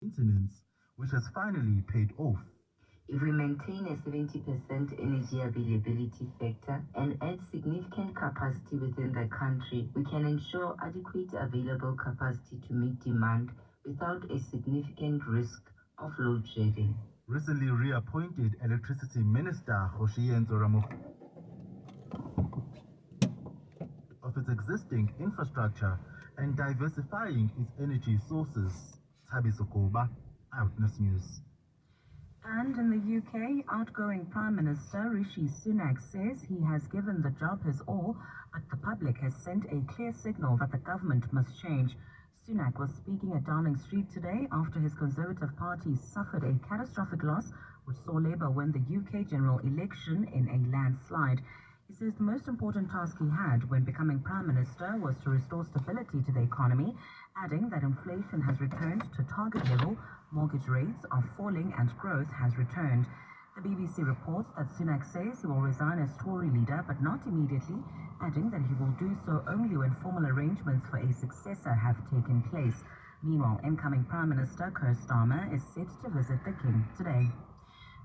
maintenance, which has finally paid off. If we maintain a 70% energy availability factor and add significant capacity within the country, we can ensure adequate available capacity to meet demand without a significant risk of load shedding. Recently reappointed Electricity Minister Hoshiyenzo Ramogi of its existing infrastructure and diversifying its energy sources. Thabiso Koba, Eyewitness News. And in the UK, outgoing Prime Minister Rishi Sunak says he has given the job his all, but the public has sent a clear signal that the government must change. Sunak was speaking at Downing Street today after his Conservative Party suffered a catastrophic loss, which saw Labour win the UK general election in a landslide. He says the most important task he had when becoming Prime Minister was to restore stability to the economy, adding that inflation has returned to target level, mortgage rates are falling and growth has returned. The BBC reports that Sunak says he will resign as Tory leader but not immediately, adding that he will do so only when formal arrangements for a successor have taken place. Meanwhile, incoming Prime Minister Keir Starmer is set to visit the King today.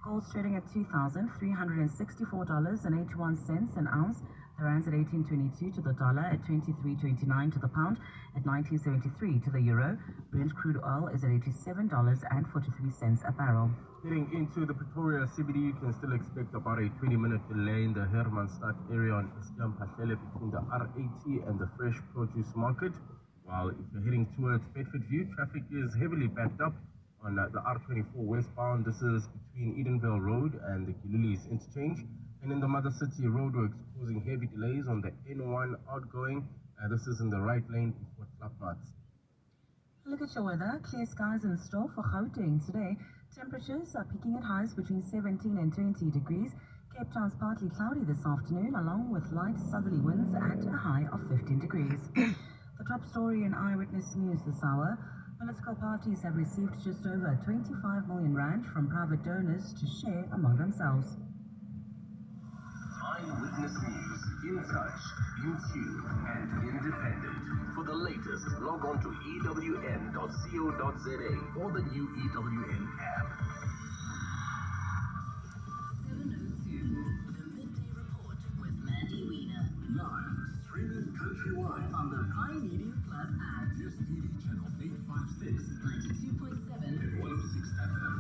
Gold trading at $2,364.81 an ounce. The rand's at 18.22 to the dollar, at 23.29 to the pound, at 19.73 to the euro. Brent crude oil is at $87.43 a barrel. Heading into the Pretoria CBD, you can still expect about a 20-minute delay in the Hermanstad area on Eastern Pahlele between the R80 and the Fresh Produce Market. While if you're heading towards Bedfordview, traffic is heavily backed up on the R24 westbound. This is between Edenvale Road and the Gililis interchange. And in the Mother City roadworks causing heavy delays on the N1 outgoing. This is in the right lane before Flapmats. Look at your weather. Clear skies in store for Gauteng today. Temperatures are peaking at highs between 17 and 20 degrees. Cape Town's partly cloudy this afternoon, along with light southerly winds at a high of 15 degrees. The top story in Eyewitness News this hour. Political parties have received just over 25 million rand from private donors to share among themselves. Eyewitness News, in touch, in tune, and independent. For the latest, log on to ewn.co.za or the new EWN app. 7:02, the Midday Report with Mandy Wiener. Live, streaming countrywide On the Prime Media Plus app. DSTV channel 856 92.7 and 106 FM.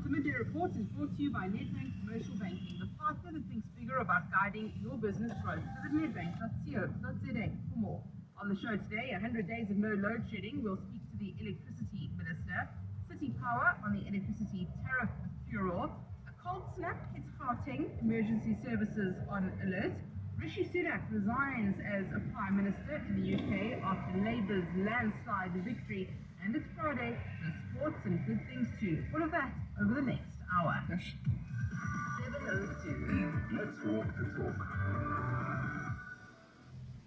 The Midday Report is brought to you by Nedbank Commercial Banking, the partner that thinks bigger about guiding your business growth. Visit nedbank.co.za for more. On the show today, 100 days of no load shedding. We'll speak to the electricity minister. City Power on the electricity tariff furor. A cold snap hits Gauteng. Emergency services on alert. Rishi Sunak resigns as a prime minister in the UK after Labour's landslide victory. And it's Friday, so sports and good things too. All of that over the next hour. 7:02. Let's walk the talk.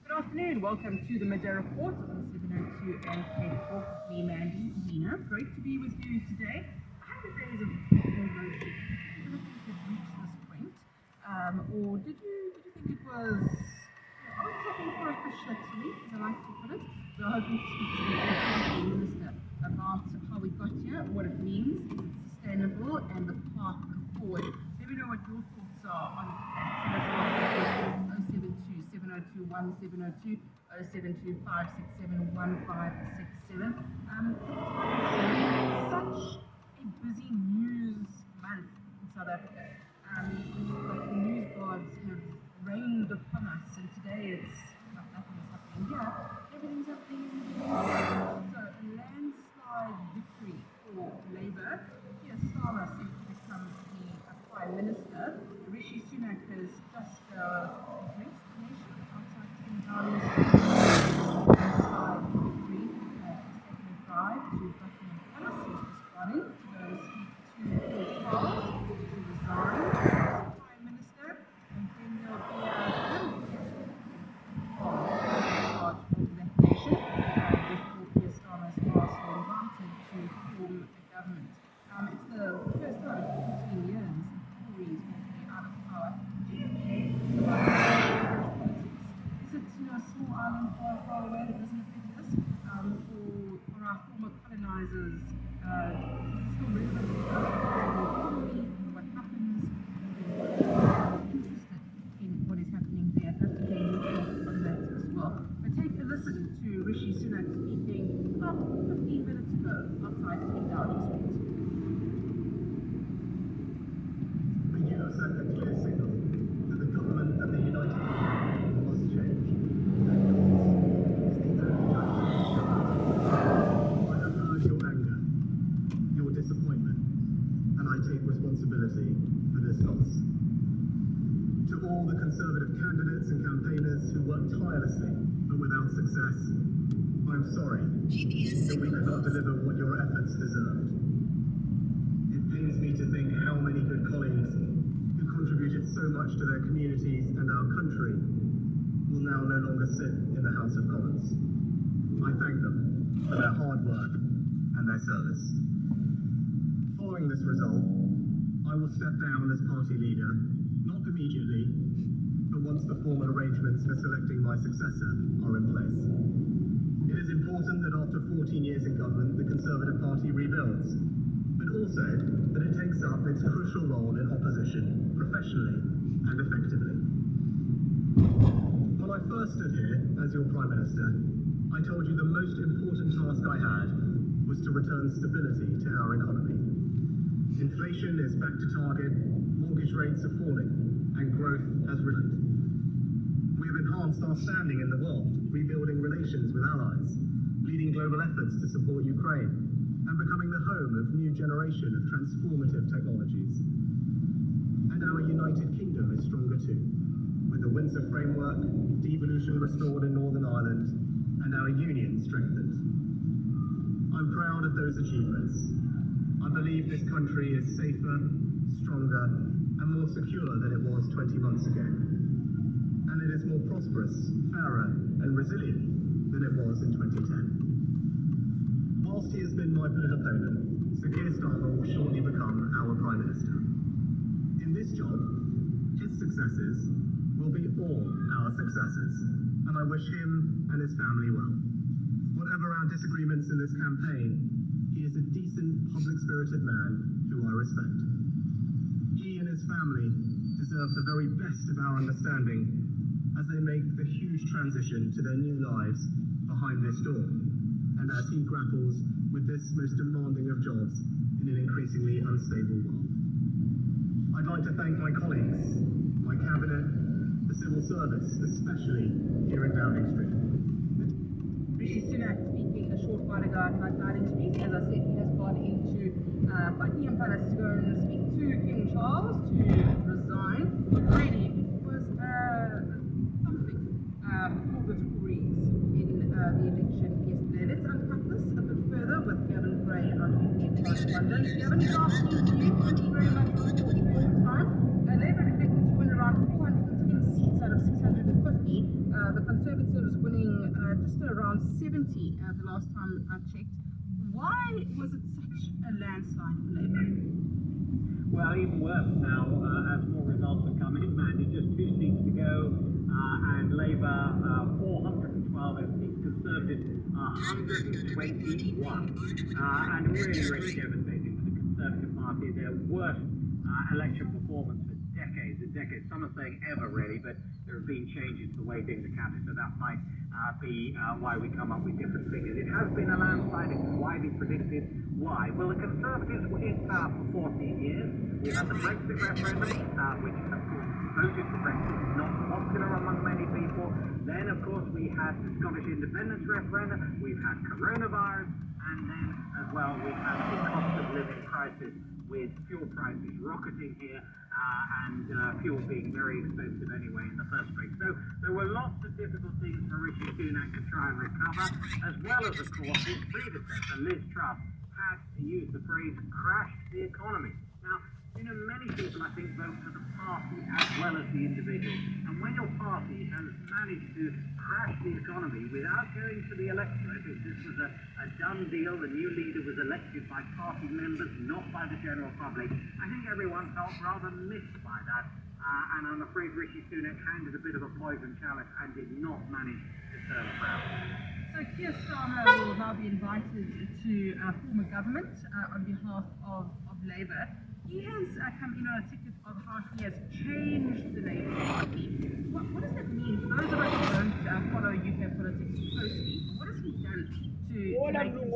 Good afternoon. Welcome to the Midday Report on 702 and K4 with me, Mandy Wiener. Great to be with you today. 100 days of no load shedding. Did you think we'd reach this point? Or did you think it was something for a fish that's sweet, as I like to put it? We're hoping to speak to the electricity minister about how we got here, what it means, is it sustainable, and the path forward. Let me know what your thoughts are on that. 072 702 1702 072 567 1567. Such a busy news month in South Africa. The news gods have rained upon us, and today it's like nothing's happening here. Everything's happening in the world. So, a landslide victory for Labour. Keir Starmer set to become the Prime Minister. Rishi Sunak has just addressed the nation outside King Downing Street. Landslide victory has taken a drive to Buckingham Palace. He's responding to go and speak to Paul Charles to resign as Prime Minister, and then there'll be a little large of that nation before Keir Starmer's last invited to form a government. It's the first time in 14 years that the Tories will be out of power. Do you think about politics? Is it a small island far, far away that doesn't affect us? Or our former colonies recognizes still relevant to economy, what happens, interested in what is happening there. Have to pay attention to that as well. But take a listen to Rishi Sunak speaking about 15 minutes ago outside King Downing Street. You have sent a clear signal that the government of the United Kingdom must change. And yours is the only judgment. I have heard your anger, your disappointment, and I take responsibility for this loss. To all the Conservative candidates and campaigners who worked tirelessly but without success, I'm sorry that we could not deliver what your efforts deserved. It pains me to think how many good colleagues who contributed so much to their communities and our country will now no longer sit in the House of Commons. I thank them for their hard work and their service. Following this result, I will step down as party leader, not immediately, but once the formal arrangements for selecting my successor are in place. It is important that after 14 years in government, the Conservative Party rebuilds, but also that it takes up its crucial role in opposition, professionally and effectively. When I first stood here as your Prime Minister, I told you the most important task I had was to return stability to our economy. Inflation is back to target, mortgage rates are falling, and growth has returned. We have enhanced our standing in the world, rebuilding relations with allies, leading global efforts to support Ukraine, and becoming the home of a new generation of transformative technologies. And our United Kingdom is stronger too, with the Windsor Framework, devolution restored in Northern Ireland, and our union strengthened. I'm proud of those achievements. I believe this country is safer, stronger, and more secure than it was 20 months ago. And it is more prosperous, fairer, and resilient than it was in 2010. Whilst he has been my political opponent, Sir Keir Starmer will shortly become our Prime Minister. In this job, his successes will be all our successes, and I wish him and his family well. Whatever our disagreements in this campaign, he is a decent, public-spirited man who I respect. He and his family deserve the very best of our understanding as they make the huge transition to their new lives behind this door, and as he grapples with this most demanding of jobs in an increasingly unstable world. I'd like to thank my colleagues, my cabinet, the civil service, especially here in Downing Street. Rishi Sunak speaking a short while ago at Downing Street. As I said, he has gone into Buckingham Palace to go and speak to King Charles to resign. Really was something for the Tories in the election yesterday. Let's unpack this a bit further with Gavin Gray, our UK correspondent. Gavin, good afternoon to you. Thank you very much for your time. Labour expected to win around 410 seats out of 650. The Conservatives winning just around 70 the last time I checked. Why was it such a landslide for Labour? Well, even worse now as more results are coming. Mandy, just 2 seats to go, and Labour 412 MPs, Conservatives 121, and really, really devastating for the Conservative Party. Their worst election performance for decades and decades. Some are saying ever, really, but there have been changes to the way things are counted, so that might be why we come up with different figures. It has been a landslide. It's widely predicted. Why? Well, the Conservatives were in power for 14 years. We had the Brexit referendum, which, of course, voted for Brexit, not popular among many people. Then, of course, we had the Scottish independence referendum. We've had coronavirus, and then, as well, we've had the cost of living crisis with fuel prices rocketing here and fuel being very expensive anyway in the first place. So there were lots of difficult things for Rishi Sunak to try and recover, as well as, of course, his predecessor, Liz Truss, had to use the phrase crash the economy. Now, many people, I think, vote for the party as well as the individual. And when your party has managed to crash the economy without going to the electorate, if this was a done deal, the new leader was elected elected by party members, not by the general public. I think everyone felt rather missed by that. And I'm afraid Rishi Sunak handed a bit of a poison chalice and did not manage to turn it around. So Keir Starmer will now be invited to form a government on behalf of Labour. He has come in on a ticket of how he has changed the Labour Party. What does that mean? For those of us who don't follow UK politics closely, what has he done to make himself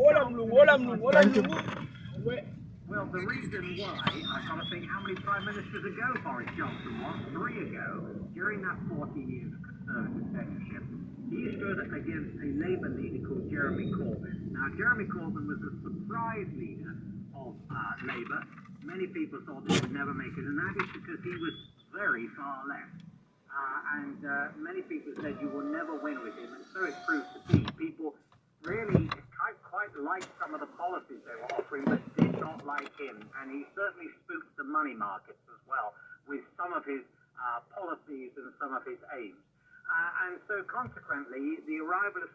Well, the reason why, I've got to think how many prime ministers ago Boris Johnson was, 3 ago, during that 14 years of Conservative censorship, he stood against a Labour leader called Jeremy Corbyn. Now, Jeremy Corbyn was a surprise leader of Labour. Many people thought they would never make it, and that is because he was very far left. And many people said you will never win with him, and so it proved to be. People really quite liked some of the policies they were offering, but did not like him. And he certainly spooked the money markets as well with some of his policies and some of his aims. And so consequently, the arrival of